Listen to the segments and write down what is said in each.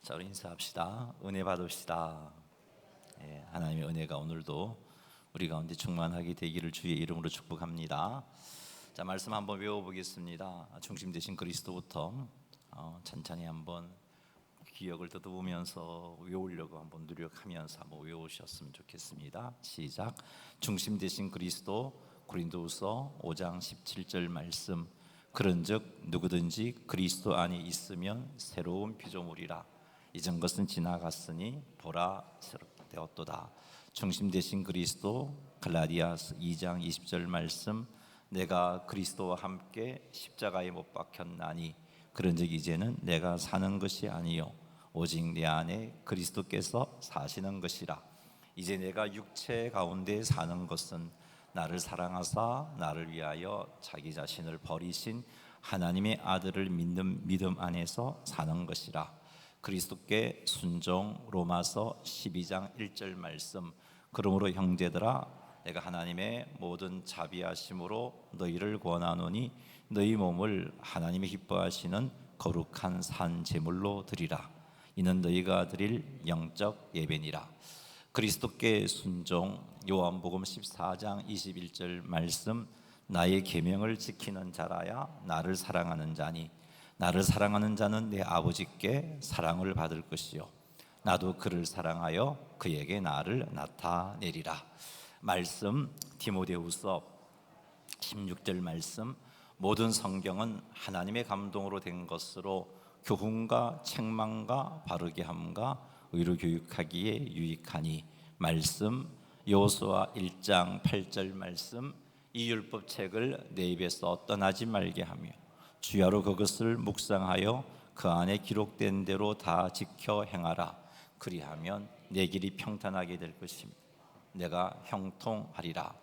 자, 우리 인사합시다. 은혜 받읍시다. 하나님의 은혜가 오늘도 우리 가운데 충만하게 되기를 주의 이름으로 축복합니다. 자, 말씀 한번 외워보겠습니다. 중심 되신 그리스도부터 천천히 한번 기억을 더듬으면서 외우려고 한번 노력하면서 한번 외우셨으면 좋겠습니다. 시작. 중심 되신 그리스도. 고린도후서 5장 17절 말씀. 그런즉 누구든지 그리스도 안에 있으면 새로운 피조물이라. 이전 것은 지나갔으니 보라 새롭게 되었도다. 중심 되신 그리스도. 갈라디아서 2장 20절 말씀. 내가 그리스도와 함께 십자가에 못 박혔나니 그런즉 이제는 내가 사는 것이 아니요 오직 내 안에 그리스도께서 사시는 것이라. 이제 내가 육체 가운데 사는 것은 나를 사랑하사 나를 위하여 자기 자신을 버리신 하나님의 아들을 믿는 믿음 안에서 사는 것이라. 그리스도께 순종. 로마서 12장 1절 말씀. 그러므로 형제들아 내가 하나님의 모든 자비하심으로 너희를 권하노니 너희 몸을 하나님이 기뻐하시는 거룩한 산 제물로 드리라. 이는 너희가 드릴 영적 예배니라. 그리스도께 순종. 요한복음 14장 21절 말씀. 나의 계명을 지키는 자라야 나를 사랑하는 자니 나를 사랑하는 자는 내 아버지께 사랑을 받을 것이요 나도 그를 사랑하여 그에게 나를 나타내리라. 말씀 디모데후서 16절 말씀. 모든 성경은 하나님의 감동으로 된 것으로 교훈과 책망과 바르게 함과 의로 교육하기에 유익하니. 말씀 여호수아 1장 8절 말씀. 이 율법책을 내 입에서 떠나지 말게 하며 주야로 그것을 묵상하여 그 안에 기록된 대로 다 지켜 행하라. 그리하면 내 길이 평탄하게 될 것이며 내가 형통하리라.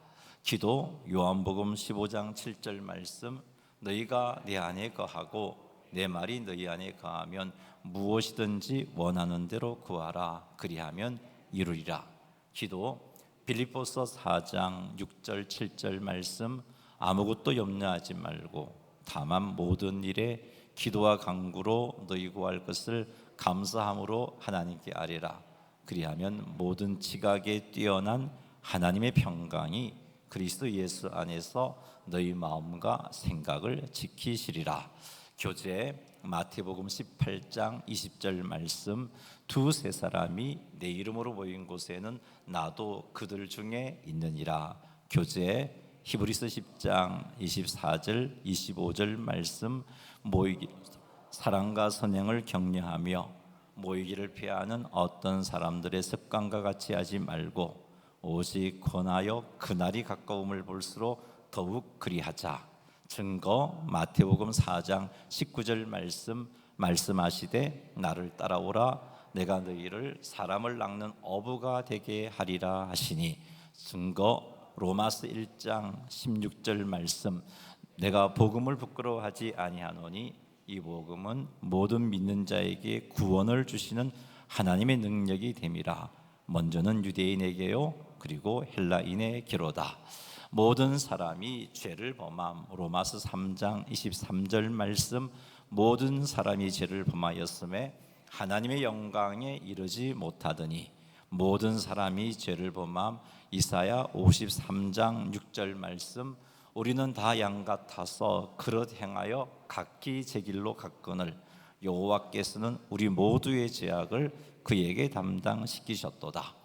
기도 요한복음 15장 7절 말씀. 너희가 내 안에 거하고 내 말이 너희 안에 거하면 무엇이든지 원하는 대로 구하라. 그리하면 이루리라. 기도 빌립보서 4장 6절 7절 말씀. 아무것도 염려하지 말고 다만 모든 일에 기도와 간구로 너희 구할 것을 감사함으로 하나님께 아뢰라. 그리하면 모든 지각에 뛰어난 하나님의 평강이 그리스도 예수 안에서 너희 마음과 생각을 지키시리라. 교재 마태복음 18장 20절 말씀. 두세 사람이 내 이름으로 모인 곳에는 나도 그들 중에 있느니라. 교재 히브리서 10장 24절 25절 말씀. 모이기 사랑과 선행을 격려하며 모이기를 피하는 어떤 사람들의 습관과 같이 하지 말고 오직 권하여 그날이 가까움을 볼수록 더욱 그리하자. 증거 마태복음 4장 19절 말씀. 말씀하시되 나를 따라오라 내가 너희를 사람을 낚는 어부가 되게 하리라 하시니. 증거 로마서 1장 16절 말씀. 내가 복음을 부끄러워하지 아니하노니 이 복음은 모든 믿는 자에게 구원을 주시는 하나님의 능력이 됨이라. 먼저는 유대인에게요 그리고 헬라인에게로다. 모든 사람이 죄를 범함. 로마서 3장 23절 말씀. 모든 사람이 죄를 범하였음에 하나님의 영광에 이르지 못하더니 모든 사람이 죄를 범함. 이사야 53장 6절 말씀. 우리는 다 양 같아서 그릇 행하여 각기 제 길로 갔거늘 여호와께서는 우리 모두의 죄악을 그에게 담당시키셨도다.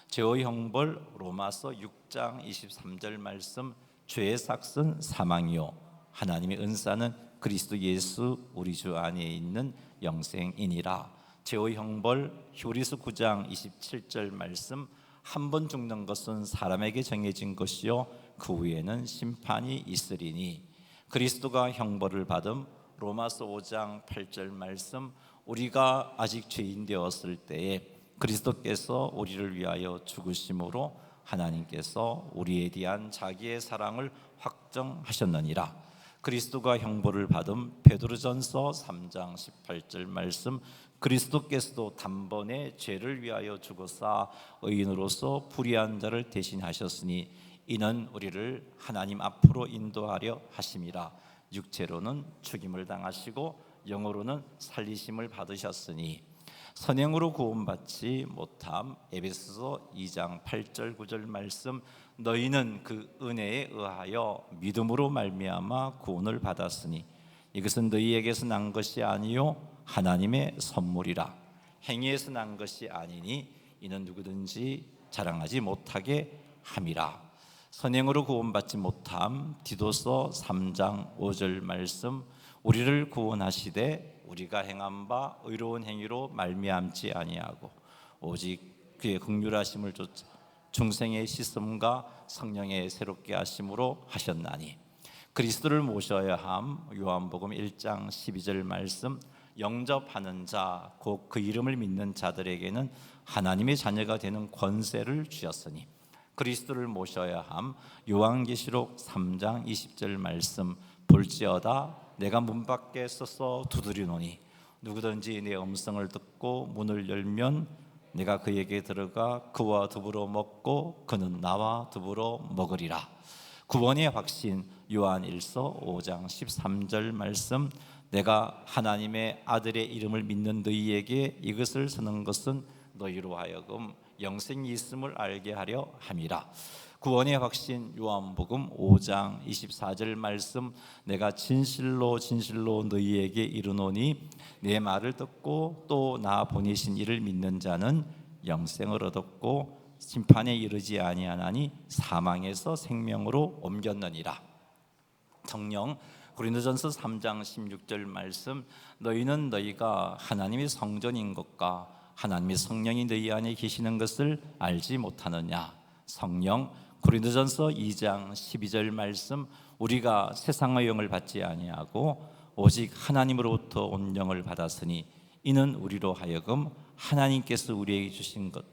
죄의 형벌. 로마서 6장 23절 말씀. 죄의 삭은 사망이요 하나님의 은사는 그리스도 예수 우리 주 안에 있는 영생이니라. 죄의 형벌. 히브리서 9장 27절 말씀. 한 번 죽는 것은 사람에게 정해진 것이요 그 후에는 심판이 있으리니. 그리스도가 형벌을 받음. 로마서 5장 8절 말씀. 우리가 아직 죄인 되었을 때에 그리스도께서 우리를 위하여 죽으심으로 하나님께서 우리에 대한 자기의 사랑을 확정하셨느니라. 그리스도가 형벌을 받음. 베드로전서 3장 18절 말씀. 그리스도께서도 단번에 죄를 위하여 죽으사 의인으로서 불의한 자를 대신하셨으니 이는 우리를 하나님 앞으로 인도하려 하심이라. 육체로는 죽임을 당하시고 영으로는 살리심을 받으셨으니 선행으로 구원받지 못함. 에베소서 2장 8절 9절 말씀, 너희는 그 은혜에 의하여 믿음으로 말미암아 구원을 받았으니 이것은 너희에게서 난 것이 아니요 하나님의 선물이라. 행위에서 난 것이 아니니 이는 누구든지 자랑하지 못하게 함이라. 선행으로 구원받지 못함. 디도서 3장 5절 말씀, 우리를 구원하시되 우리가 행한 바 의로운 행위로 말미암지 아니하고 오직 그의 긍휼하심을 쫓아 중생의 씻음과 성령의 새롭게 하심으로 하셨나니. 그리스도를 모셔야 함. 요한복음 1장 12절 말씀, 영접하는 자 곧 그 이름을 믿는 자들에게는 하나님의 자녀가 되는 권세를 주셨으니. 그리스도를 모셔야 함. 요한계시록 3장 20절 말씀, 볼지어다 내가 문 밖에 서서 두드리노니 누구든지 내 음성을 듣고 문을 열면 내가 그에게 들어가 그와 더불어 먹고 그는 나와 더불어 먹으리라. 구원의 확신, 요한일서 5장 13절 말씀, 내가 하나님의 아들의 이름을 믿는 너희에게 이것을 쓰는 것은 너희로 하여금 영생이 있음을 알게 하려 함이라. 구원의 확신, 요한복음 5장 24절 말씀, 내가 진실로 진실로 너희에게 이르노니 내 말을 듣고 또 나 보내신 이를 믿는 자는 영생을 얻었고 심판에 이르지 아니하나니 사망에서 생명으로 옮겼느니라. 성령, 고린도전서 3장 16절 말씀, 너희는 너희가 하나님의 성전인 것과 하나님의 성령이 너희 안에 계시는 것을 알지 못하느냐. 성령, 고린도전서 2장 12절 말씀, 우리가 세상의 영을 받지 아니하고 오직 하나님으로부터 온 영을 받았으니 이는 우리로 하여금 하나님께서 우리에게 주신 것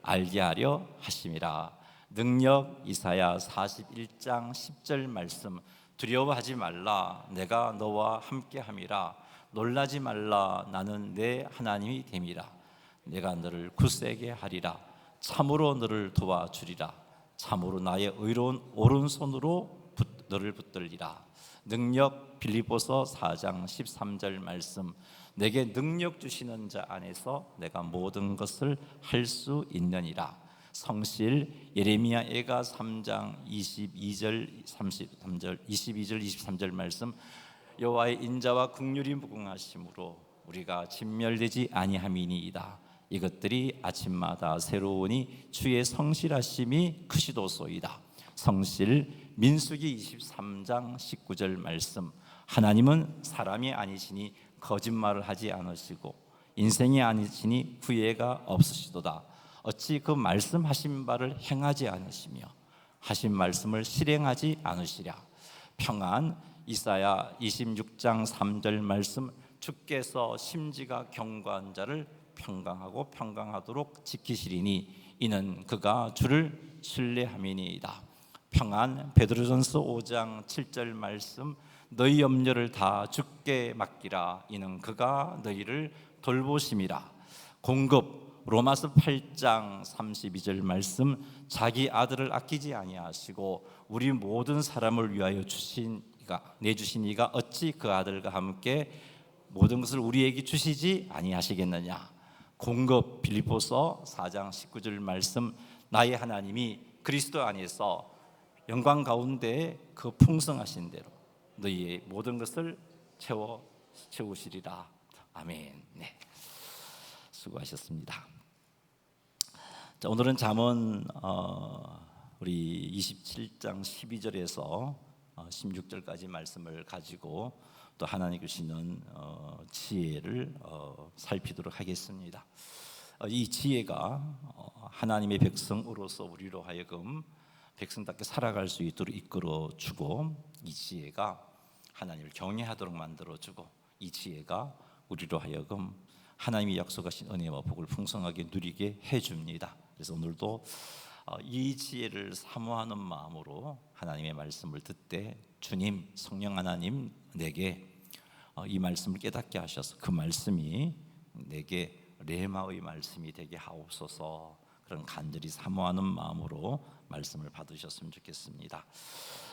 알게 하려 하심이라. 능력, 이사야 41장 10절 말씀, 두려워하지 말라 내가 너와 함께함이라. 놀라지 말라 나는 내 하나님이 됨이라. 내가 너를 굳세게 하리라. 참으로 너를 도와주리라. 참으로 나의 의로운 오른손으로 너를 붙들리라. 능력, 빌립보서 4장 13절 말씀, 내게 능력 주시는 자 안에서 내가 모든 것을 할 수 있느니라. 성실, 예레미야 애가 3장 22절 23절 말씀, 여호와의 인자와 긍휼이 무궁하심으로 우리가 진멸되지 아니함이니이다. 이것들이 아침마다 새로우니 주의 성실하심이 크시도소이다. 성실, 민수기 23장 19절 말씀, 하나님은 사람이 아니시니 거짓말을 하지 않으시고 인생이 아니시니 후회가 없으시도다. 어찌 그 말씀하신 바를 행하지 않으시며 하신 말씀을 실행하지 않으시랴. 평안, 이사야 26장 3절 말씀, 주께서 심지가 견고한 자를 평강하고 평강하도록 지키시리니 이는 그가 주를 신뢰함이니이다. 평안, 베드로전서 5장 7절 말씀, 너희 염려를 다 주께 맡기라 이는 그가 너희를 돌보심이라. 공급, 로마서 8장 32절 말씀, 자기 아들을 아끼지 아니하시고 우리 모든 사람을 위하여 내주신 이가 어찌 그 아들과 함께 모든 것을 우리에게 주시지 아니하시겠느냐. 공급, 빌립보서 4장 19절 말씀, 나의 하나님이 그리스도 안에서 영광 가운데 그 풍성하신 대로 너희의 모든 것을 채우시리라. 아멘. 네, 수고하셨습니다. 자, 오늘은 잠언 우리 27장 12절에서 16절까지 말씀을 가지고 또 하나님 주시는 지혜를 살피도록 하겠습니다. 이 지혜가 하나님의 백성으로서 우리로 하여금 백성답게 살아갈 수 있도록 이끌어주고, 이 지혜가 하나님을 경외하도록 만들어주고, 이 지혜가 우리로 하여금 하나님이 약속하신 은혜와 복을 풍성하게 누리게 해줍니다. 그래서 오늘도 이 지혜를 사모하는 마음으로 하나님의 말씀을 듣되, 주님, 성령 하나님, 내게 이 말씀을 깨닫게 하셔서 그 말씀이 내게 레마의 말씀이 되게 하옵소서, 그런 간절히 사모하는 마음으로 말씀을 받으셨으면 좋겠습니다.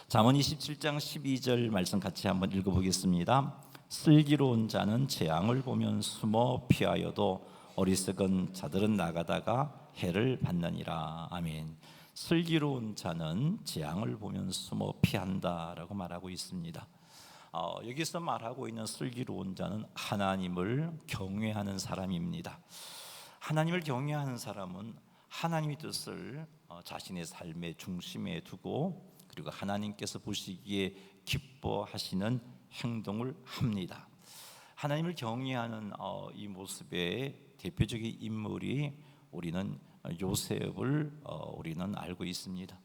잠언 27장 12절 말씀 같이 한번 읽어보겠습니다. 슬기로운 자는 재앙을 보면 숨어 피하여도 어리석은 자들은 나가다가 해를 받느니라. 아멘. 슬기로운 자는 재앙을 보면 숨어 피한다라고 말하고 있습니다. 여기서 말하고 있는 슬기로운 자는 하나님을 경외하는 사람입니다. 하나님을 경외하는 사람은 하나님의 뜻을 자신의 삶의 중심에 두고 그리고 하나님께서 보시기에 기뻐하시는 행동을 합니다. 하나님을 경외하는 이 모습의 대표적인 인물이 우리는 요셉을 우리는 알고 있습니다.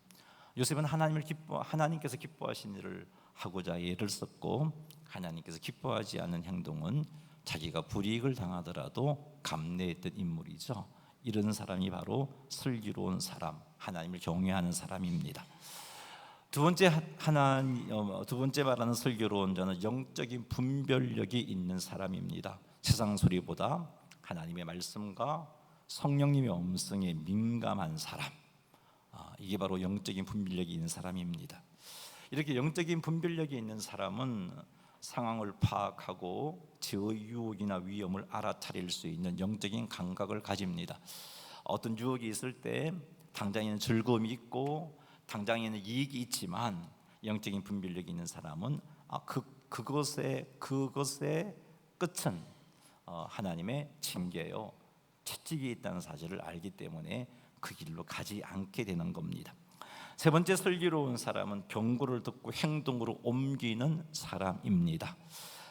요셉은 하나님께서 기뻐하신 일을 하고자 애를 썼고 하나님께서 기뻐하지 않은 행동은 자기가 불이익을 당하더라도 감내했던 인물이죠. 이런 사람이 바로 슬기로운 사람, 하나님을 경외하는 사람입니다. 두 번째 말하는 슬기로운 자는 영적인 분별력이 있는 사람입니다. 세상 소리보다 하나님의 말씀과 성령님의 음성에 민감한 사람, 이게 바로 영적인 분별력이 있는 사람입니다. 이렇게 영적인 분별력이 있는 사람은 상황을 파악하고 죄의 유혹이나 위험을 알아차릴 수 있는 영적인 감각을 가집니다. 어떤 유혹이 있을 때 당장에는 즐거움이 있고 당장에는 이익이 있지만 영적인 분별력이 있는 사람은 그것의 끝은 하나님의 징계요, 채찍이 있다는 사실을 알기 때문에 그 길로 가지 않게 되는 겁니다. 세 번째 슬기로운 사람은 경고를 듣고 행동으로 옮기는 사람입니다.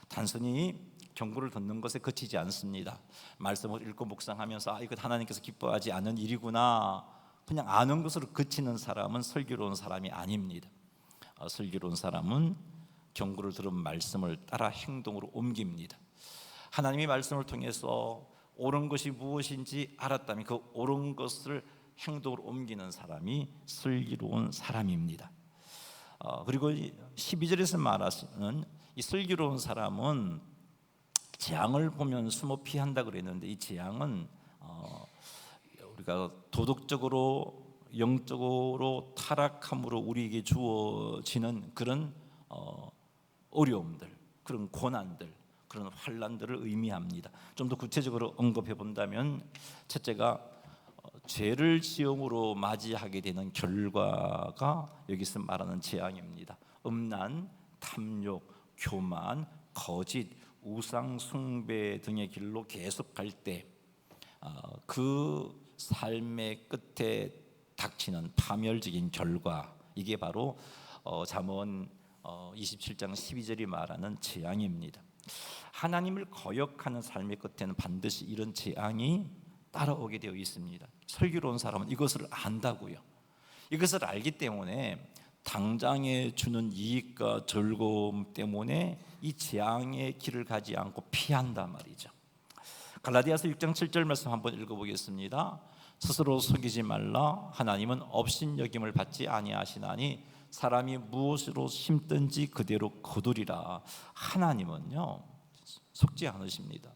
단순히 경고를 듣는 것에 그치지 않습니다. 말씀을 읽고 묵상하면서 이거 하나님께서 기뻐하지 않은 일이구나, 그냥 아는 것으로 그치는 사람은 슬기로운 사람이 아닙니다. 슬기로운 사람은 경고를 들은 말씀을 따라 행동으로 옮깁니다. 하나님의 말씀을 통해서 옳은 것이 무엇인지 알았다면 그 옳은 것을 행동으로 옮기는 사람이 슬기로운 사람입니다. 그리고 12절에서 말하시는 이 슬기로운 사람은 재앙을 보면 숨어 피한다 그랬는데, 이 재앙은 우리가 도덕적으로 영적으로 타락함으로 우리에게 주어지는 그런 어려움들, 그런 고난들, 그런 환난들을 의미합니다. 좀 더 구체적으로 언급해 본다면, 첫째가 죄를 지음으로 맞이하게 되는 결과가 여기서 말하는 재앙입니다. 음란, 탐욕, 교만, 거짓, 우상 숭배 등의 길로 계속 갈 때 그 삶의 끝에 닥치는 파멸적인 결과, 이게 바로 잠언 27장 12절이 말하는 재앙입니다. 하나님을 거역하는 삶의 끝에는 반드시 이런 재앙이 따라오게 되어 있습니다. 슬기로운 사람은 이것을 안다고요. 이것을 알기 때문에 당장에 주는 이익과 즐거움 때문에 이 재앙의 길을 가지 않고 피한단 말이죠. 갈라디아서 6장 7절 말씀 한번 읽어보겠습니다. 스스로 속이지 말라. 하나님은 업신여김을 받지 아니하시나니 사람이 무엇으로 심든지 그대로 거두리라. 하나님은요, 속지 않으십니다.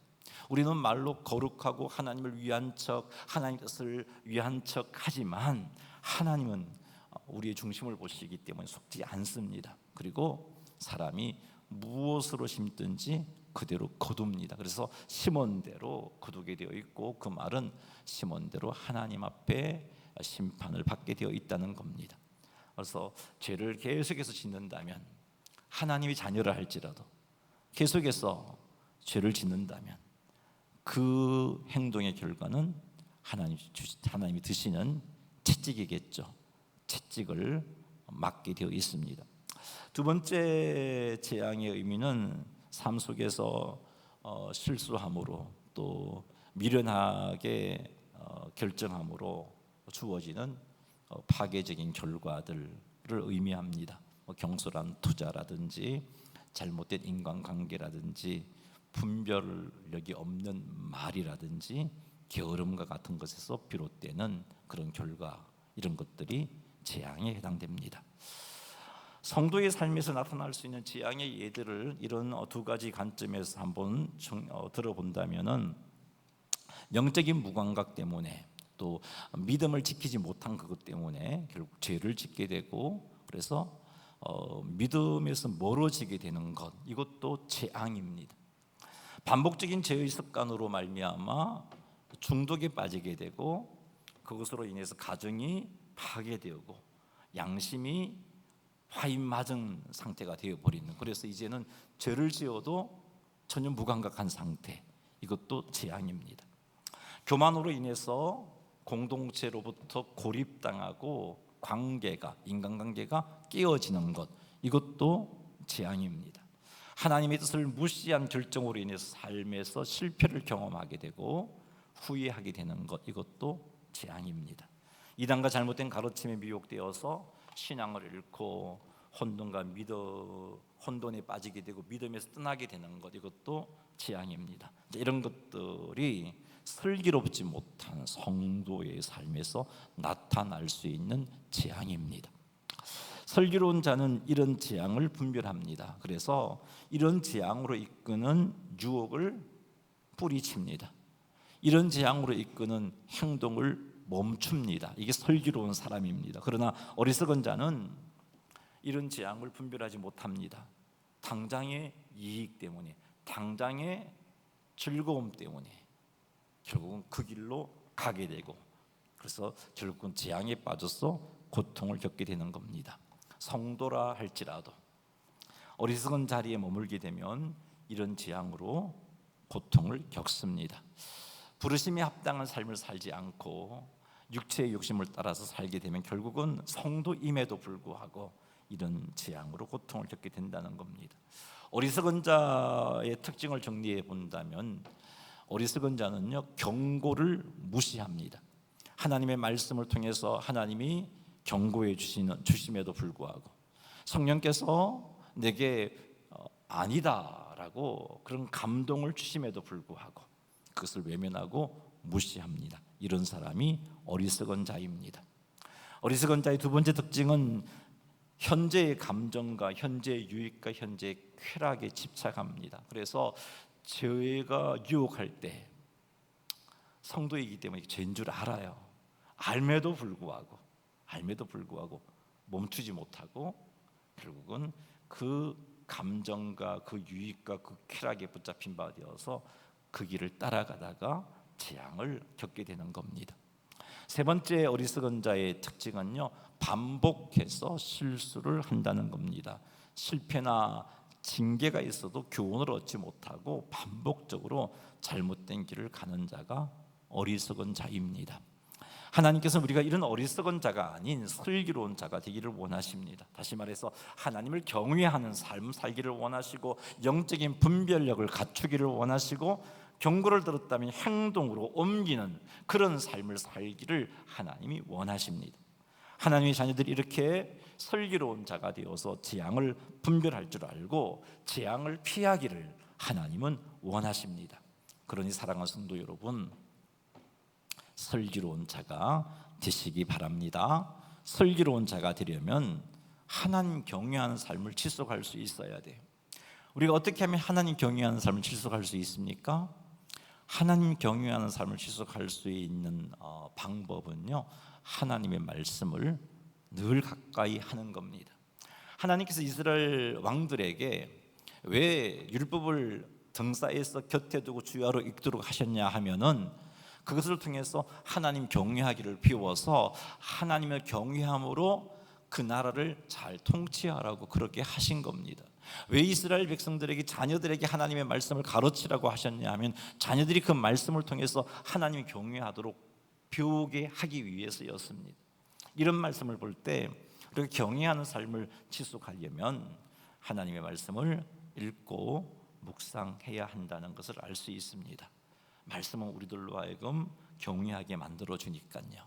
우리는 말로 거룩하고 하나님을 위한 척, 하나님 뜻을 위한 척 하지만 하나님은 우리의 중심을 보시기 때문에 속지 않습니다. 그리고 사람이 무엇으로 심든지 그대로 거둡니다. 그래서 심은 대로 거두게 되어 있고, 그 말은 심은 대로 하나님 앞에 심판을 받게 되어 있다는 겁니다. 그래서 죄를 계속해서 짓는다면, 하나님이 자녀를 할지라도 계속해서 죄를 짓는다면 그 행동의 결과는 하나님이 드시는 채찍이겠죠. 채찍을 맞게 되어 있습니다. 두 번째 재앙의 의미는 삶 속에서 실수함으로 또 미련하게 결정함으로 주어지는 파괴적인 결과들을 의미합니다. 경솔한 투자라든지 잘못된 인간관계라든지 분별력이 없는 말이라든지 게으름과 같은 것에서 비롯되는 그런 결과, 이런 것들이 재앙에 해당됩니다. 성도의 삶에서 나타날 수 있는 재앙의 예들을 이런 두 가지 관점에서 한번 들어본다면은, 영적인 무감각 때문에 또 믿음을 지키지 못한 그것 때문에 결국 죄를 짓게 되고, 그래서 믿음에서 멀어지게 되는 것, 이것도 재앙입니다. 반복적인 죄의 습관으로 말미암아 중독에 빠지게 되고 그것으로 인해서 가정이 파괴되고 양심이 화인맞은 상태가 되어버리는, 그래서 이제는 죄를 지어도 전혀 무감각한 상태, 이것도 재앙입니다. 교만으로 인해서 공동체로부터 고립당하고 인간관계가 깨어지는 것, 이것도 재앙입니다. 하나님의 뜻을 무시한 결정으로 인해서 삶에서 실패를 경험하게 되고 후회하게 되는 것, 이것도 재앙입니다. 이단과 잘못된 가르침에 미혹되어서 신앙을 잃고 혼돈에 빠지게 되고 믿음에서 떠나게 되는 것, 이것도 재앙입니다. 이런 것들이 슬기롭지 못한 성도의 삶에서 나타날 수 있는 재앙입니다. 슬기로운 자는 이런 재앙을 분별합니다. 그래서 이런 재앙으로 이끄는 유혹을 뿌리칩니다. 이런 재앙으로 이끄는 행동을 멈춥니다. 이게 슬기로운 사람입니다. 그러나 어리석은 자는 이런 재앙을 분별하지 못합니다. 당장의 이익 때문에, 당장의 즐거움 때문에 결국은 그 길로 가게 되고, 그래서 결국은 재앙에 빠져서 고통을 겪게 되는 겁니다. 성도라 할지라도 어리석은 자리에 머물게 되면 이런 재앙으로 고통을 겪습니다. 부르심에 합당한 삶을 살지 않고 육체의 욕심을 따라서 살게 되면 결국은 성도임에도 불구하고 이런 재앙으로 고통을 겪게 된다는 겁니다. 어리석은 자의 특징을 정리해 본다면, 어리석은 자는요, 경고를 무시합니다. 하나님의 말씀을 통해서 하나님이 경고해 주심에도 불구하고 성령께서 내게 아니다라고 그런 감동을 주심에도 불구하고 그것을 외면하고 무시합니다. 이런 사람이 어리석은 자입니다. 어리석은 자의 두 번째 특징은 현재의 감정과 현재의 유익과 현재의 쾌락에 집착합니다. 그래서 죄가 유혹할 때, 성도이기 때문에 죄인 줄 알아요. 알매도 불구하고 멈추지 못하고 결국은 그 감정과 그 유익과 그 쾌락에 붙잡힌 바 되어서 그 길을 따라가다가 재앙을 겪게 되는 겁니다. 세 번째 어리석은 자의 특징은요, 반복해서 실수를 한다는 겁니다. 실패나 징계가 있어도 교훈을 얻지 못하고 반복적으로 잘못된 길을 가는 자가 어리석은 자입니다. 하나님께서 우리가 이런 어리석은 자가 아닌 슬기로운 자가 되기를 원하십니다. 다시 말해서 하나님을 경외하는 삶 살기를 원하시고 영적인 분별력을 갖추기를 원하시고 경고를 들었다면 행동으로 옮기는 그런 삶을 살기를 하나님이 원하십니다. 하나님의 자녀들이 이렇게 슬기로운 자가 되어서 재앙을 분별할 줄 알고 재앙을 피하기를 하나님은 원하십니다. 그러니 사랑하는 성도 여러분, 슬기로운 자가 되시기 바랍니다. 슬기로운 자가 되려면 하나님 경외하는 삶을 지속할 수 있어야 돼요. 우리가 어떻게 하면 하나님 경외하는 삶을 지속할 수 있습니까? 하나님 경외하는 삶을 지속할 수 있는 방법은요, 하나님의 말씀을 늘 가까이 하는 겁니다. 하나님께서 이스라엘 왕들에게 왜 율법을 등싸에서 곁에 두고 주야로 읽도록 하셨냐 하면은 그것을 통해서 하나님 경외하기를 비워서 하나님을 경외함으로 그 나라를 잘 통치하라고 그렇게 하신 겁니다. 왜 이스라엘 백성들에게, 자녀들에게 하나님의 말씀을 가르치라고 하셨냐 하면 자녀들이 그 말씀을 통해서 하나님 경외하도록 배우게 하기 위해서였습니다. 이런 말씀을 볼 때 우리가 경외하는 삶을 지속하려면 하나님의 말씀을 읽고 묵상해야 한다는 것을 알 수 있습니다. 말씀은 우리들로 하여금 경외하게 만들어 주니까요.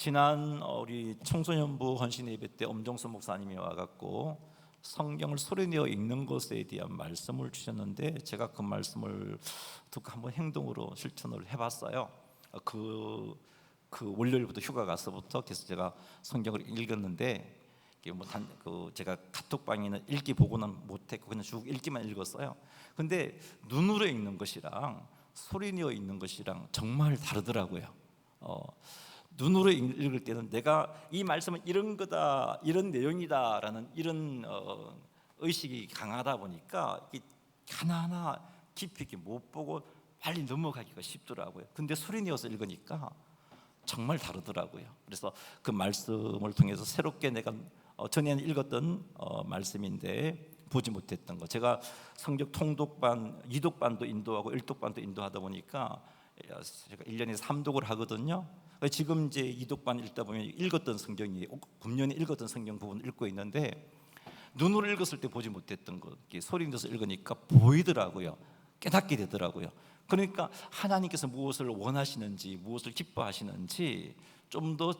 지난 우리 청소년부 헌신 예배 때 엄정수 목사님이 와갖고 성경을 소리내어 읽는 것에 대한 말씀을 주셨는데 제가 그 말씀을 듣고 한번 행동으로 실천을 해봤어요. 그 월요일부터 휴가 가서부터 계속 제가 성경을 읽었는데 제가 카톡방에는 읽기 보고는 못했고 그냥 쭉 읽기만 읽었어요. 근데 눈으로 읽는 것이랑 소리내어 읽는 것이랑 정말 다르더라고요. 눈으로 읽을 때는 내가 이 말씀은 이런 거다, 이런 내용이다라는 이런 의식이 강하다 보니까 하나하나 깊이 있게 못 보고 빨리 넘어가기가 쉽더라고요. 근데 소리 내어서 읽으니까 정말 다르더라고요. 그래서 그 말씀을 통해서 새롭게 내가 전에는 읽었던 말씀인데 보지 못했던 거, 제가 성경 통독반, 이독반도 인도하고 일독반도 인도하다 보니까 제가 1년에 3독을 하거든요. 지금 이제 이독반 읽다 보면 읽었던 성경이, 금년에 읽었던 성경 부분을 읽고 있는데 눈으로 읽었을 때 보지 못했던 것, 소리 내서 읽으니까 보이더라고요. 깨닫게 되더라고요. 그러니까 하나님께서 무엇을 원하시는지, 무엇을 기뻐하시는지 좀 더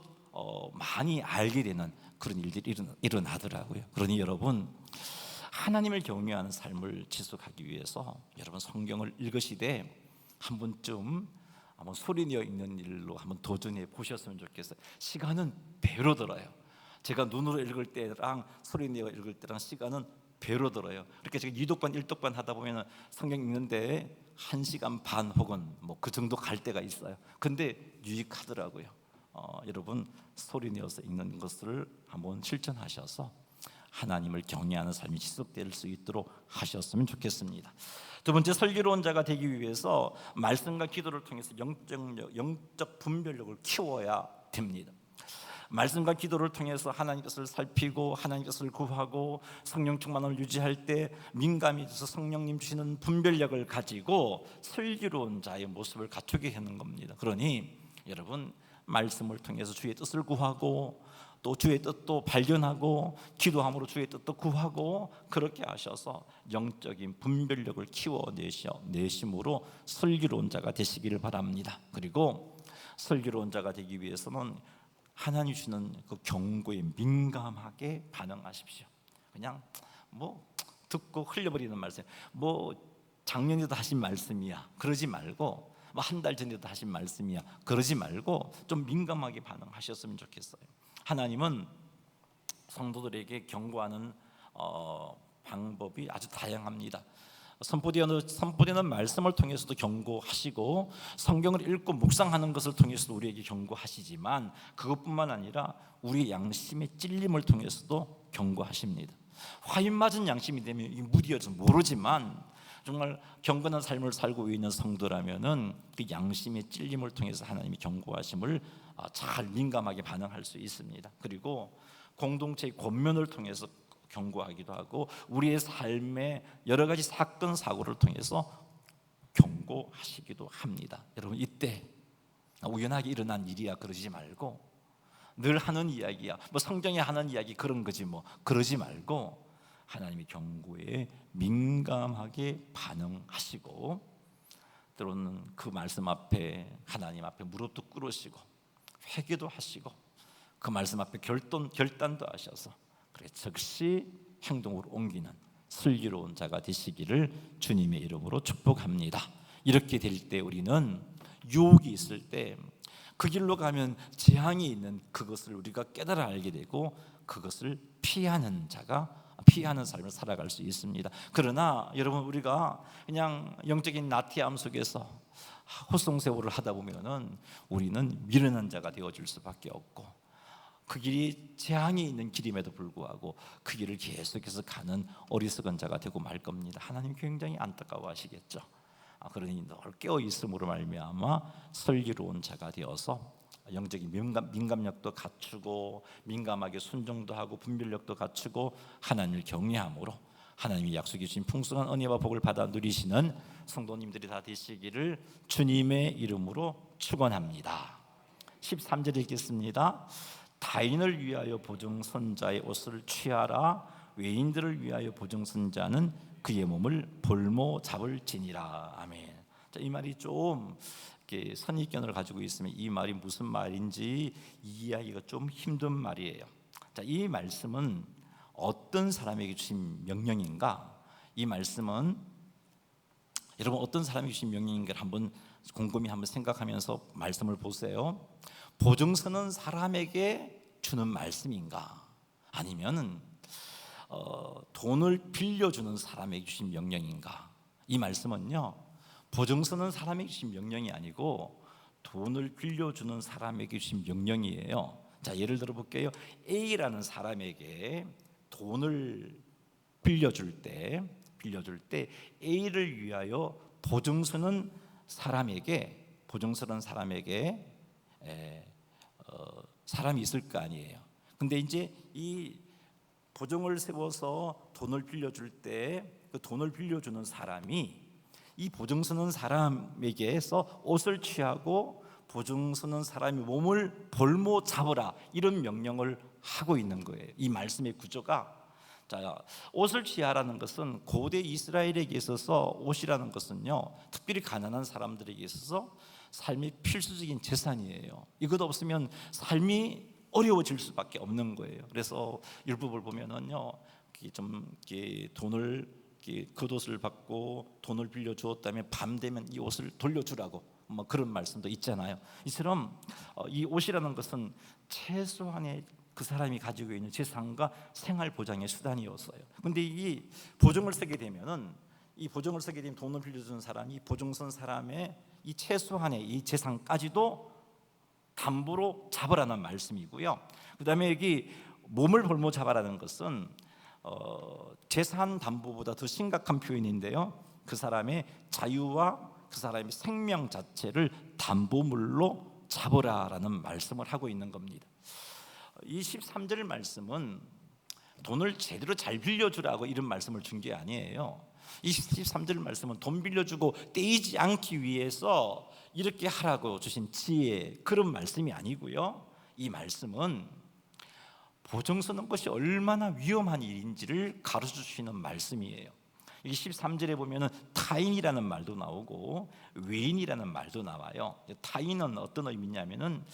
많이 알게 되는 그런 일들이 일어나더라고요. 그러니 여러분, 하나님을 경외하는 삶을 지속하기 위해서 여러분 성경을 읽으시되 한 번쯤 한번 소리내어 읽는 일로 한번 도전해 보셨으면 좋겠어요. 시간은 배로 들어요. 제가 눈으로 읽을 때랑 소리내어 읽을 때랑 시간은 배로 들어요. 그렇게 제가 2독반 1독반 하다 보면 성경 읽는데 1시간 반 혹은 뭐 그 정도 갈 때가 있어요. 근데 유익하더라고요. 여러분 소리내어서 읽는 것을 한번 실천하셔서 하나님을 경외하는 삶이 지속될 수 있도록 하셨으면 좋겠습니다. 두 번째, 슬기로운 자가 되기 위해서 말씀과 기도를 통해서 영적 분별력을 키워야 됩니다. 말씀과 기도를 통해서 하나님 것을 살피고 하나님 것을 구하고 성령 충만을 유지할 때 민감히 돼서 성령님 주시는 분별력을 가지고 슬기로운 자의 모습을 갖추게 하는 겁니다. 그러니 여러분, 말씀을 통해서 주의 뜻을 구하고 또 주의 뜻도 발견하고 기도함으로 주의 뜻도 구하고 그렇게 하셔서 영적인 분별력을 키워내심으로 슬기로운 자가 되시기를 바랍니다. 그리고 슬기로운 자가 되기 위해서는 하나님 주시는 그 경고에 민감하게 반응하십시오. 그냥 뭐 듣고 흘려버리는 말씀, 뭐 작년에도 하신 말씀이야 그러지 말고, 뭐 한 달 전에도 하신 말씀이야 그러지 말고 좀 민감하게 반응하셨으면 좋겠어요. 하나님은 성도들에게 경고하는 방법이 아주 다양합니다. 선포되는 말씀을 통해서도 경고하시고 성경을 읽고 묵상하는 것을 통해서도 우리에게 경고하시지만 그것뿐만 아니라 우리 양심의 찔림을 통해서도 경고하십니다. 화인 맞은 양심이 되면 이 무디어서 모르지만 정말 경건한 삶을 살고 있는 성도라면은 그 양심의 찔림을 통해서 하나님이 경고하심을 잘 민감하게 반응할 수 있습니다. 그리고 공동체의 권면을 통해서 경고하기도 하고 우리의 삶의 여러 가지 사건 사고를 통해서 경고하시기도 합니다. 여러분, 이때 우연하게 일어난 일이야 그러지 말고, 늘 하는 이야기야 뭐 성경에 하는 이야기 그런 거지 뭐 그러지 말고 하나님의 경고에 민감하게 반응하시고 때로는 그 말씀 앞에 하나님 앞에 무릎도 꿇으시고 회개도 하시고 그 말씀 앞에 결단도 하셔서 그래 즉시 행동으로 옮기는 슬기로운 자가 되시기를 주님의 이름으로 축복합니다. 이렇게 될 때 우리는 유혹이 있을 때 그 길로 가면 재앙이 있는 그것을 우리가 깨달아 알게 되고 그것을 피하는 삶을 살아갈 수 있습니다. 그러나 여러분, 우리가 그냥 영적인 나태함 속에서 헛송세월을 하다 보면은 우리는 미련한 자가 되어질 수밖에 없고 그 길이 재앙이 있는 길임에도 불구하고 그 길을 계속해서 가는 어리석은 자가 되고 말 겁니다. 하나님 굉장히 안타까워하시겠죠. 그러니 늘 깨어 있음으로 말미암아 슬기로운 자가 되어서 영적인 민감력도 갖추고 민감하게 순종도 하고 분별력도 갖추고 하나님을 경외함으로 하나님이 약속해 주신 풍성한 은혜와 복을 받아 누리시는 성도님들이 다 되시기를 주님의 이름으로 축원합니다. 13절 읽겠습니다. 타인을 위하여 보증선 자의 옷을 취하라. 외인들을 위하여 보증선 자는 그의 몸을 볼모 잡을지니라. 아멘. 자, 이 말이 좀 이렇게 선입견을 가지고 있으면 이 말이 무슨 말인지 이해하기가 좀 힘든 말이에요. 자, 이 말씀은 어떤 사람에게 주신 명령인가? 이 말씀은 여러분 어떤 사람에게 주신 명령인가를 한번 곰곰이 한번 생각하면서 말씀을 보세요. 보증서는 사람에게 주는 말씀인가? 아니면은 돈을 빌려주는 사람에게 주신 명령인가? 이 말씀은요, 보증서는 사람에게 주신 명령이 아니고 돈을 빌려주는 사람에게 주신 명령이에요. 자, 예를 들어 볼게요. A라는 사람에게 돈을 빌려줄 때 A를 위하여 보증서는 사람에게 사람이 있을 거 아니에요. 근데 이제 이 보증을 세워서 돈을 빌려줄 때 그 돈을 빌려주는 사람이 이 보증 서는 사람에게서 옷을 취하고 보증 서는 사람이 몸을 볼모 잡으라, 이런 명령을 하고 있는 거예요. 이 말씀의 구조가, 자, 옷을 취하라는 것은 고대 이스라엘에게 있어서 옷이라는 것은요, 특별히 가난한 사람들에게 있어서 삶의 필수적인 재산이에요. 이것 없으면 삶이 어려워질 수밖에 없는 거예요. 그래서 율법을 보면은요, 돈을 겉옷을 받고 돈을 빌려 주었다면 밤 되면 이 옷을 돌려주라고 뭐 그런 말씀도 있잖아요. 이처럼 이 옷이라는 것은 최소한의 그 사람이 가지고 있는 재산과 생활 보장의 수단이었어요. 근데 이 보증을 쓰게 되면은, 이 보증을 쓰게 되면 돈을 빌려주는 사람이 보증 쓴 사람의 이 최소한의 이 재산까지도 담보로 잡으라는 말씀이고요. 그다음에 여기 몸을 볼모 잡아라는 것은 재산 담보보다 더 심각한 표현인데요, 그 사람의 자유와 그 사람의 생명 자체를 담보물로 잡으라라는 말씀을 하고 있는 겁니다. 이 13절 말씀은 돈을 제대로 잘 빌려주라고 이런 말씀을 준 게 아니에요. 이 13절 말씀은 돈 빌려주고 떼이지 않기 위해서 이렇게 하라고 주신 지혜, 그런 말씀이 아니고요. 이 말씀은 보증 서는 것이 얼마나 위험한 일인지를 가르쳐 주시는 말씀이에요. 이 13절에 보면은 타인이라는 말도 나오고 외인이라는 말도 나와요. 타인은 어떤 의미냐면은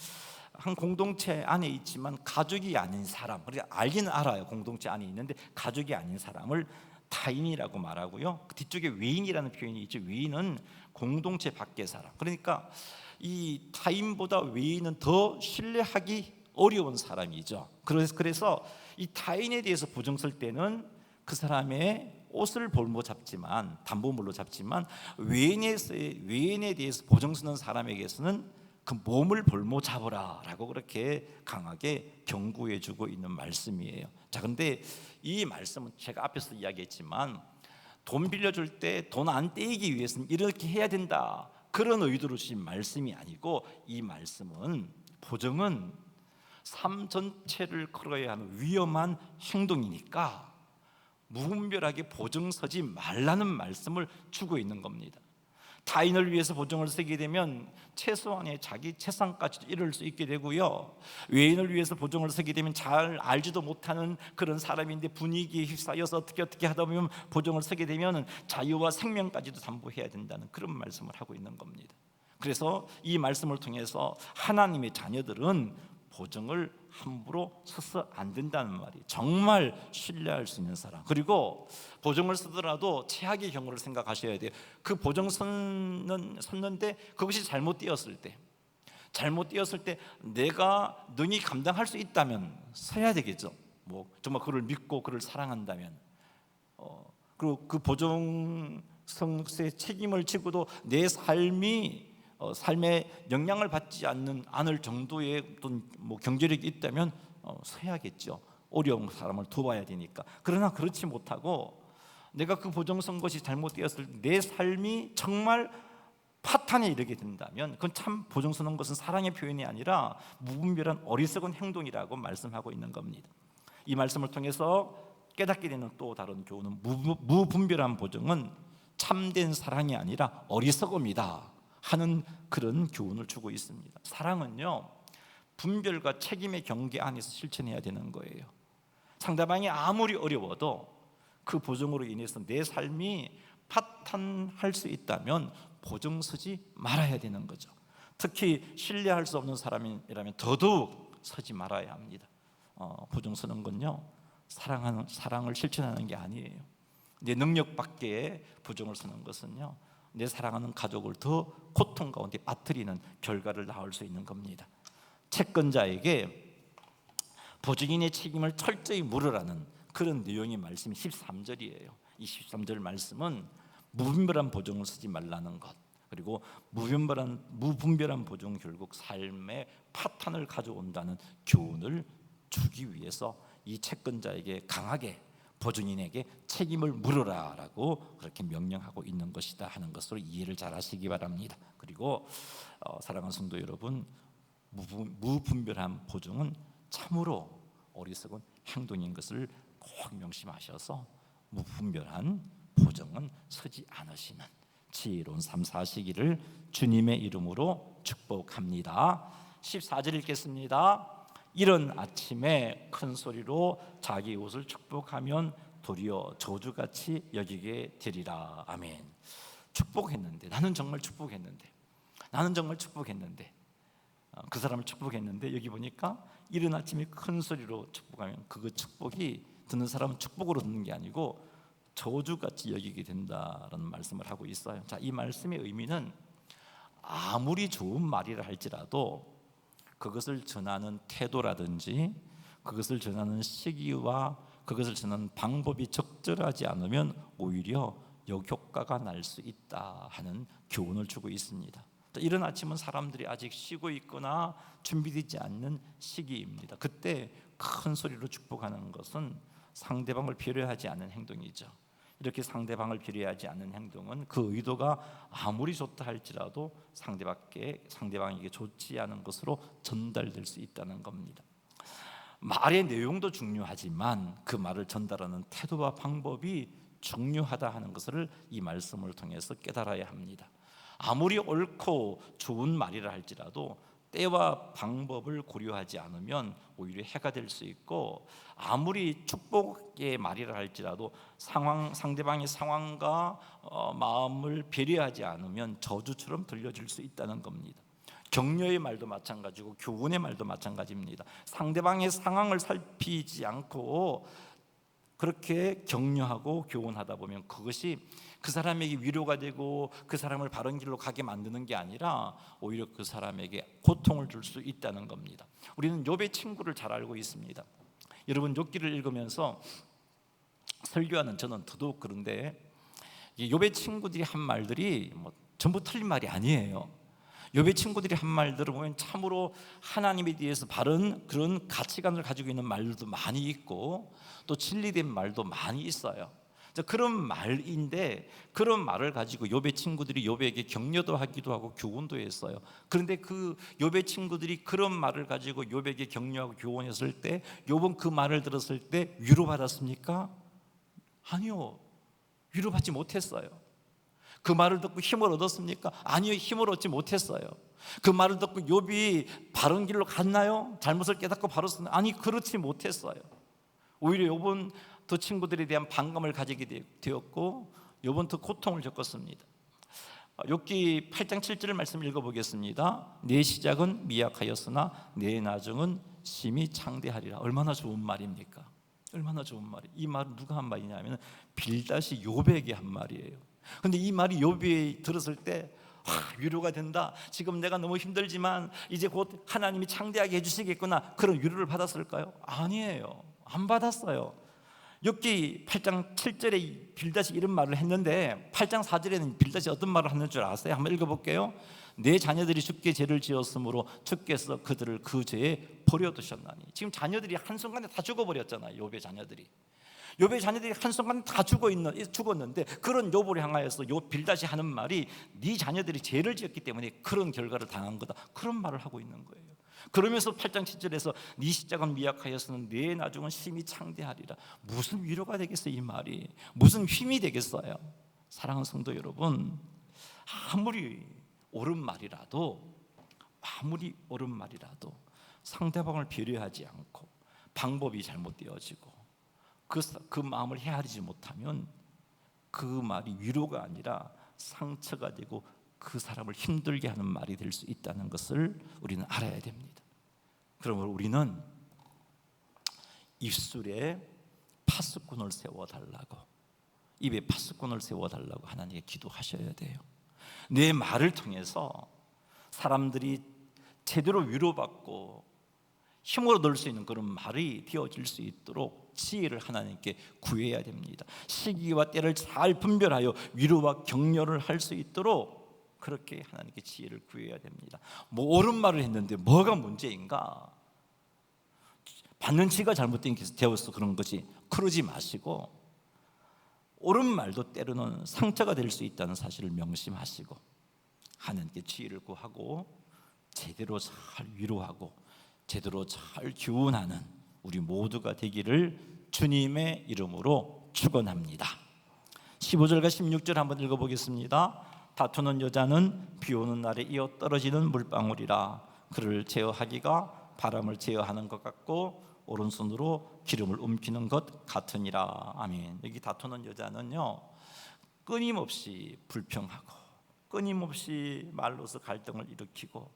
한 공동체 안에 있지만 가족이 아닌 사람, 우리가 알기는 알아요. 공동체 안에 있는데 가족이 아닌 사람을 타인이라고 말하고요. 그 뒤쪽에 외인이라는 표현이 있죠. 외인은 공동체 밖의 사람. 그러니까 이 타인보다 외인은 더 신뢰하기 어려운 사람이죠. 그래서 이 타인에 대해서 보증 쓸 때는 그 사람의 옷을 볼모 잡지만, 담보물로 잡지만, 외인에 대해서 보증 쓰는 사람에게서는 그 몸을 볼모 잡으라라고 그렇게 강하게 경고해주고 있는 말씀이에요. 자, 근데 이 말씀은 제가 앞에서 이야기했지만 돈 빌려줄 때 돈 안 떼이기 위해서는 이렇게 해야 된다, 그런 의도로 주신 말씀이 아니고, 이 말씀은 보증은 삶 전체를 걸어야 하는 위험한 행동이니까 무분별하게 보증 서지 말라는 말씀을 주고 있는 겁니다. 타인을 위해서 보증을 쓰게 되면 최소한의 자기 재산까지도 잃을 수 있게 되고요, 외인을 위해서 보증을 쓰게 되면 잘 알지도 못하는 그런 사람인데 분위기에 휩싸여서 어떻게 하다 보면 보증을 쓰게 되면 자유와 생명까지도 담보해야 된다는 그런 말씀을 하고 있는 겁니다. 그래서 이 말씀을 통해서 하나님의 자녀들은 보증을 함부로 써서 안 된다는 말이, 정말 신뢰할 수 있는 사람, 그리고 보증을 쓰더라도 최악의 경우를 생각하셔야 돼요. 그 보증 섰는데 그것이 잘못되었을 때 내가 능히 감당할 수 있다면 서야 되겠죠. 뭐 정말 그를 믿고 그를 사랑한다면, 그리고 그 보증서의 책임을 지고도 내 삶에 영향을 받지 않을 정도의 어떤 경제력이 있다면 서야겠죠. 어려운 사람을 도와야 되니까. 그러나 그렇지 못하고 내가 그 보증선 것이 잘못되었을 때 내 삶이 정말 파탄에 이르게 된다면 그건 참 보증서는 것은 사랑의 표현이 아니라 무분별한 어리석은 행동이라고 말씀하고 있는 겁니다. 이 말씀을 통해서 깨닫게 되는 또 다른 교훈은 무분별한 보증은 참된 사랑이 아니라 어리석음이다 하는 그런 교훈을 주고 있습니다. 사랑은요, 분별과 책임의 경계 안에서 실천해야 되는 거예요. 상대방이 아무리 어려워도 그 보증으로 인해서 내 삶이 파탄할 수 있다면 보증 서지 말아야 되는 거죠. 특히 신뢰할 수 없는 사람이라면 더더욱 서지 말아야 합니다. 보증 서는 건요, 사랑을 실천하는 게 아니에요. 내 능력 밖에 보증을 서는 것은요, 내 사랑하는 가족을 더 고통 가운데 빠뜨리는 결과를 낳을 수 있는 겁니다. 채권자에게 보증인의 책임을 철저히 물으라는 그런 내용의 말씀이 13절이에요. 이 13절 말씀은 무분별한 보증을 쓰지 말라는 것, 그리고 무분별한 보증은 결국 삶의 파탄을 가져온다는 교훈을 주기 위해서 이 채권자에게 강하게 보증인에게 책임을 물으라라고 그렇게 명령하고 있는 것이다 하는 것으로 이해를 잘 하시기 바랍니다. 그리고 사랑하는 성도 여러분, 무분별한 보증은 참으로 어리석은 행동인 것을 꼭 명심하셔서 무분별한 보증은 서지 않으시는 지혜로운 삶 사시기를 주님의 이름으로 축복합니다. 14절 읽겠습니다. 이른 아침에 큰 소리로 자기 옷을 축복하면 도리어 저주같이 여기게 되리라. 아멘. 축복했는데, 나는 정말 축복했는데 그 사람을 축복했는데, 여기 보니까 이른 아침에 큰 소리로 축복하면 그 축복이 듣는 사람은 축복으로 듣는 게 아니고 저주같이 여기게 된다라는 말씀을 하고 있어요. 자, 이 말씀의 의미는 아무리 좋은 말이라 할지라도 그것을 전하는 태도라든지 그것을 전하는 시기와 그것을 전하는 방법이 적절하지 않으면 오히려 역효과가 날 수 있다 하는 교훈을 주고 있습니다. 이른 아침은 사람들이 아직 쉬고 있거나 준비되지 않는 시기입니다. 그때 큰 소리로 축복하는 것은 상대방을 배려하지 않는 행동이죠. 이렇게 상대방을 배려하지 않는 행동은 그 의도가 아무리 좋다 할지라도 상대방에게 좋지 않은 것으로 전달될 수 있다는 겁니다. 말의 내용도 중요하지만 그 말을 전달하는 태도와 방법이 중요하다 하는 것을 이 말씀을 통해서 깨달아야 합니다. 아무리 옳고 좋은 말이라 할지라도 때와 방법을 고려하지 않으면 오히려 해가 될 수 있고, 아무리 축복의 말이라 할지라도 상대방의 상황과 마음을 배려하지 않으면 저주처럼 들려질 수 있다는 겁니다. 격려의 말도 마찬가지고 교훈의 말도 마찬가지입니다. 상대방의 상황을 살피지 않고 그렇게 격려하고 교훈하다 보면 그것이 그 사람에게 위로가 되고 그 사람을 바른 길로 가게 만드는 게 아니라 오히려 그 사람에게 고통을 줄 수 있다는 겁니다. 우리는 욥의 친구를 잘 알고 있습니다. 여러분, 욥기를 읽으면서 설교하는 저는 더더욱 그런데 욥의 친구들이 한 말들이 전부 틀린 말이 아니에요. 욥의 친구들이 한 말들을 보면 참으로 하나님에 대해서 바른 그런 가치관을 가지고 있는 말도 많이 있고 또 진리된 말도 많이 있어요. 그런 말인데 그런 말을 가지고 욥의 친구들이 욥에게 격려도 하기도 하고 교훈도 했어요. 그런데 그 욥의 친구들이 그런 말을 가지고 욥에게 격려하고 교훈했을 때 욥은 그 말을 들었을 때 위로받았습니까? 아니요, 위로받지 못했어요. 그 말을 듣고 힘을 얻었습니까? 아니요, 힘을 얻지 못했어요. 그 말을 듣고 욥이 바른 길로 갔나요? 잘못을 깨닫고 바로 썼나요? 아니, 그렇지 못했어요. 오히려 욥은 그 친구들에 대한 반감을 가지게 되었고 욥은 더 고통을 겪었습니다. 욥기 8장 7절 말씀 읽어보겠습니다. 내 시작은 미약하였으나 내 나중은 심히 창대하리라. 얼마나 좋은 말입니까? 얼마나 좋은 말이. 이 말은 누가 한 말이냐면 빌닷이 욥에게 한 말이에요. 그런데 이 말이 욥이 들었을 때 위로가 된다. 지금 내가 너무 힘들지만 이제 곧 하나님이 창대하게 해주시겠구나. 그런 위로를 받았을까요? 아니에요. 안 받았어요. 욥기 8장 7절에 빌닷이 이런 말을 했는데 8장 4절에는 빌닷이 어떤 말을 하는 줄 아세요? 한번 읽어볼게요. 내 자녀들이 주께 죄를 지었으므로 주께서 그들을 그 죄에 버려두셨나니. 지금 자녀들이 한순간에 다 죽어버렸잖아요. 욥의 자녀들이 한순간에 다 죽었는데 그런 욥을 향하여서 빌닷이 하는 말이 네 자녀들이 죄를 지었기 때문에 그런 결과를 당한 거다, 그런 말을 하고 있는 거예요. 그러면서 8장 7절에서 네 시작은 미약하였으나 내 나중은 심히 창대하리라. 무슨 위로가 되겠어요? 이 말이 무슨 힘이 되겠어요? 사랑하는 성도 여러분, 아무리 옳은 말이라도 상대방을 배려하지 않고 방법이 잘못되어지고 그 마음을 헤아리지 못하면 그 말이 위로가 아니라 상처가 되고 그 사람을 힘들게 하는 말이 될 수 있다는 것을 우리는 알아야 됩니다. 그러므로 우리는 입술에 파수꾼을 세워달라고, 입에 파수꾼을 세워달라고 하나님께 기도하셔야 돼요. 내 말을 통해서 사람들이 제대로 위로받고 힘으로 넣을 수 있는 그런 말이 되어질 수 있도록 지혜를 하나님께 구해야 됩니다. 시기와 때를 잘 분별하여 위로와 격려를 할 수 있도록 그렇게 하나님께 지혜를 구해야 됩니다. 뭐 옳은 말을 했는데 뭐가 문제인가? 받는 지가 잘못된 게 되어서 그런 거지. 그러지 마시고 옳은 말도 때로는 상처가 될 수 있다는 사실을 명심하시고 하나님께 지혜를 구하고 제대로 잘 위로하고 제대로 잘 교훈하는 우리 모두가 되기를 주님의 이름으로 축원합니다. 15절과 16절 한번 읽어보겠습니다. 다투는 여자는 비 오는 날에 이어 떨어지는 물방울이라 그를 제어하기가 바람을 제어하는 것 같고 오른손으로 기름을 움키는 것 같으니라. 아멘. 여기 다투는 여자는요, 끊임없이 불평하고 끊임없이 말로서 갈등을 일으키고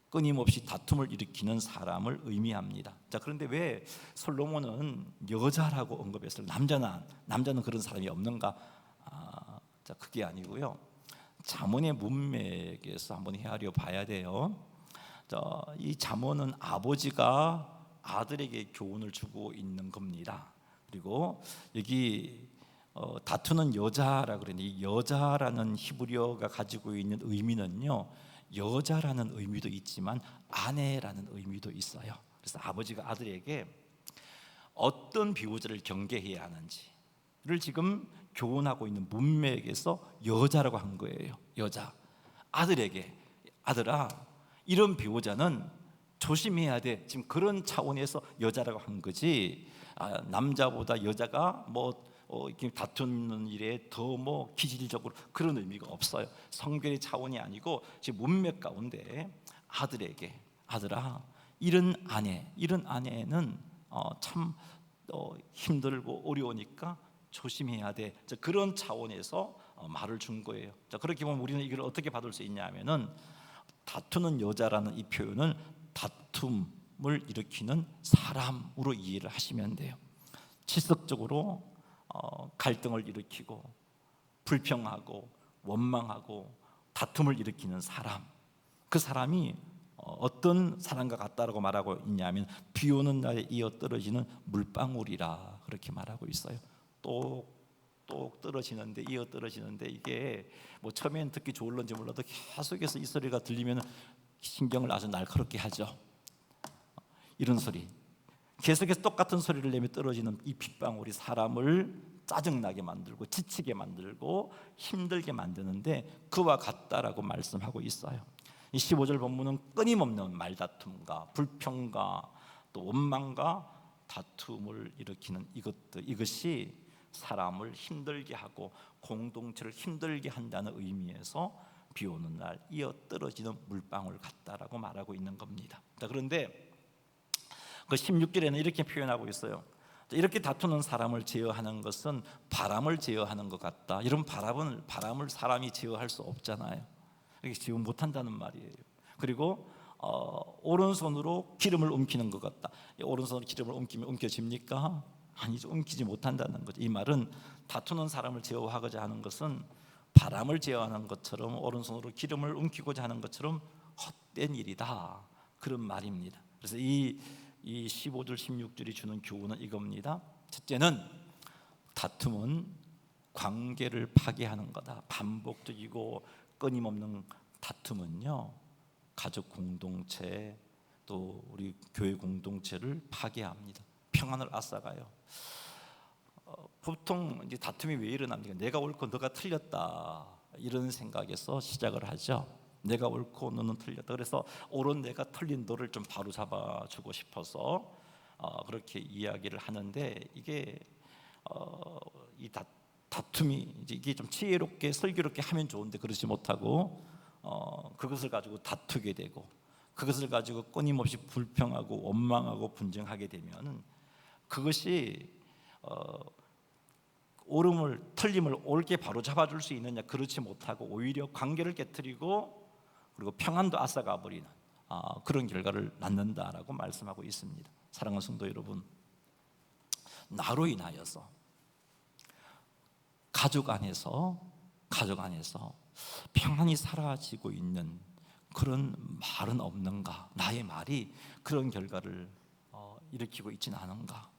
끊임없이 다툼을 일으키는 사람을 의미합니다. 자, 그런데 왜 솔로몬은 여자라고 언급했을 남자는 그런 사람이 없는가? 자, 그게 아니고요. 잠언의 문맥에서 한번 헤아려 봐야 돼요. 이 잠언은 아버지가 아들에게 교훈을 주고 있는 겁니다. 그리고 여기 다투는 여자라 그러는데 이 여자라는 히브리어가 가지고 있는 의미는요, 여자라는 의미도 있지만 아내라는 의미도 있어요. 그래서 아버지가 아들에게 어떤 비유자를 경계해야 하는지를 지금 교훈하고 있는 문맥에서 여자라고 한 거예요. 여자. 아들에게 아들아, 이런 비유자는 조심해야 돼. 지금 그런 차원에서 여자라고 한 거지. 남자보다 여자가 이렇게 다투는 일에 더 기질적으로 그런 의미가 없어요. 성별의 차원이 아니고 지금 문맥 가운데 아들에게 아들아, 이런 아내는 참 힘들고 어려우니까 조심해야 돼. 그런 차원에서 말을 준 거예요. 자, 그렇게 보면 우리는 이걸 어떻게 받을 수 있냐면은 다투는 여자라는 이 표현을 다툼을 일으키는 사람으로 이해를 하시면 돼요. 지속적으로 갈등을 일으키고 불평하고 원망하고 다툼을 일으키는 사람, 그 사람이 어떤 사람과 같다라고 말하고 있냐면 비 오는 날에 이어 떨어지는 물방울이라 그렇게 말하고 있어요. 똑똑 떨어지는데 이어 떨어지는데 이게 처음에는 듣기 좋을런지 몰라도 계속해서 이 소리가 들리면 신경을 아주 날카롭게 하죠. 이런 소리, 계속해서 똑같은 소리를 내며 떨어지는 이 빗방울이 사람을 짜증나게 만들고 지치게 만들고 힘들게 만드는데 그와 같다라고 말씀하고 있어요. 이 15절 본문은 끊임없는 말다툼과 불평과 또 원망과 다툼을 일으키는 이것이 사람을 힘들게 하고 공동체를 힘들게 한다는 의미에서 비 오는 날 이어 떨어지는 물방울 같다라고 말하고 있는 겁니다. 자, 그런데 그 16절에는 이렇게 표현하고 있어요. 이렇게 다투는 사람을 제어하는 것은 바람을 제어하는 것 같다. 이런 바람을 사람이 제어할 수 없잖아요. 이게 제어 못한다는 말이에요. 그리고 오른손으로 기름을 움키는 것 같다. 오른손으로 기름을 움키면 움켜집니까? 아니죠. 움키지 못한다는 거죠. 이 말은 다투는 사람을 제어하고자 하는 것은 바람을 제어하는 것처럼 오른손으로 기름을 움키고자 하는 것처럼 헛된 일이다, 그런 말입니다. 그래서 이 15절 16절이 주는 교훈은 이겁니다. 첫째는 다툼은 관계를 파괴하는 거다. 반복적이고 끊임없는 다툼은요, 가족 공동체 또 우리 교회 공동체를 파괴합니다. 평안을 앗아가요. 보통 이제 다툼이 왜 일어납니까? 내가 옳고 너가 틀렸다, 이런 생각에서 시작을 하죠. 내가 옳고 너는 틀렸다. 그래서 옳은 내가 틀린 너를 좀 바로 잡아주고 싶어서 그렇게 이야기를 하는데 이게 이 다툼이 이게 좀 지혜롭게 슬기롭게 하면 좋은데 그러지 못하고 그것을 가지고 다투게 되고 그것을 가지고 끊임없이 불평하고 원망하고 분쟁하게 되면 그것이 옳음을 틀림을 옳게 바로 잡아줄 수 있느냐? 그렇지 못하고 오히려 관계를 깨뜨리고 그리고 평안도 앗아가 버리는 그런 결과를 낳는다라고 말씀하고 있습니다. 사랑하는 성도 여러분, 나로 인하여서 가족 안에서 평안이 사라지고 있는 그런 말은 없는가? 나의 말이 그런 결과를 일으키고 있지는 않은가?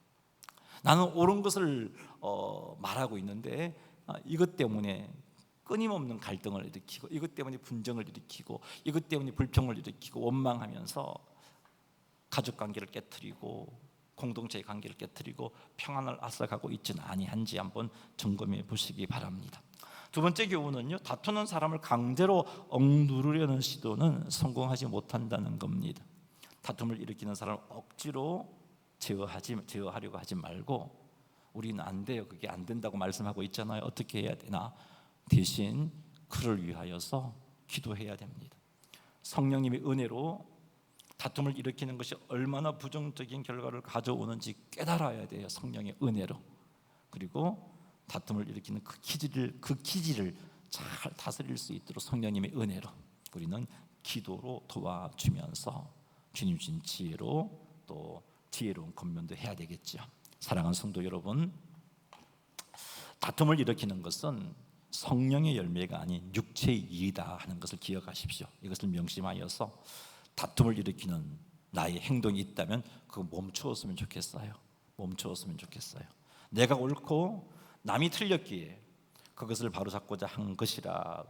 나는 옳은 것을 말하고 있는데 이것 때문에 끊임없는 갈등을 일으키고 이것 때문에 분쟁을 일으키고 이것 때문에 불평을 일으키고 원망하면서 가족관계를 깨트리고 공동체의 관계를 깨트리고 평안을 앗아가고 있지는 아니한지 한번 점검해 보시기 바랍니다. 두 번째 교훈은요, 다투는 사람을 강제로 억누르려는 시도는 성공하지 못한다는 겁니다. 다툼을 일으키는 사람을 억지로 제어하려고 하지 말고, 우리는 안 돼요, 그게 안 된다고 말씀하고 있잖아요. 어떻게 해야 되나? 대신 그를 위하여서 기도해야 됩니다. 성령님의 은혜로 다툼을 일으키는 것이 얼마나 부정적인 결과를 가져오는지 깨달아야 돼요. 성령의 은혜로. 그리고 다툼을 일으키는 그 기질을 잘 다스릴 수 있도록 성령님의 은혜로 우리는 기도로 도와주면서 주님 주신 지혜로 또 지혜로운 권면도 해야 되겠죠. 사랑하는 성도 여러분, 다툼을 일으키는 것은 성령의 열매가 아닌 육체의 이이다 하는 것을 기억하십시오. 이것을 명심하여서 다툼을 일으키는 나의 행동이 있다면 그거 멈추었으면 좋겠어요. 멈추었으면 좋겠어요. 내가 옳고 남이 틀렸기에 그것을 바로잡고자 한 것이라,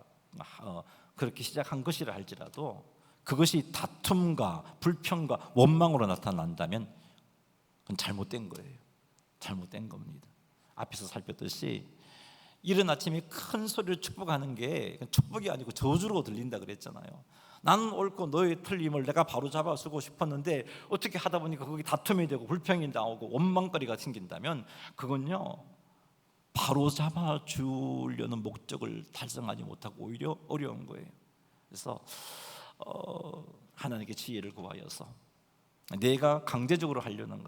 그렇게 시작한 것이라 할지라도 그것이 다툼과 불평과 원망으로 나타난다면 그건 잘못된 거예요. 잘못된 겁니다. 앞에서 살폈듯이 이른 아침에 큰 소리로 축복하는 게 축복이 아니고 저주로 들린다 그랬잖아요. 나는 옳고 너의 틀림을 내가 바로 잡아쓰고 싶었는데 어떻게 하다 보니까 거기 다툼이 되고 불평이 나오고 원망거리가 생긴다면 그건요, 바로 잡아주려는 목적을 달성하지 못하고 오히려 어려운 거예요. 그래서 하나님께 지혜를 구하여서 내가 강제적으로 하려는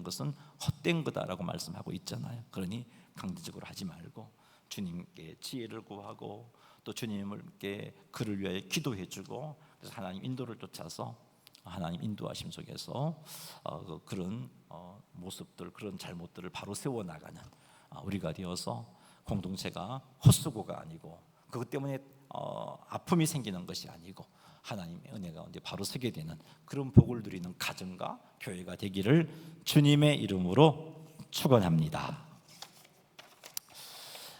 것은 헛된 거다라고 말씀하고 있잖아요. 그러니 강제적으로 하지 말고 주님께 지혜를 구하고 또 주님께 그를 위하여 기도해주고, 그래서 하나님 인도를 쫓아서 하나님 인도하심 속에서 그런 모습들, 그런 잘못들을 바로 세워나가는 우리가 되어서 공동체가 헛수고가 아니고 그것 때문에 아픔이 생기는 것이 아니고 하나님의 은혜 가운데 바로 서게 되는 그런 복을 누리는 가정과 교회가 되기를 주님의 이름으로 축원합니다.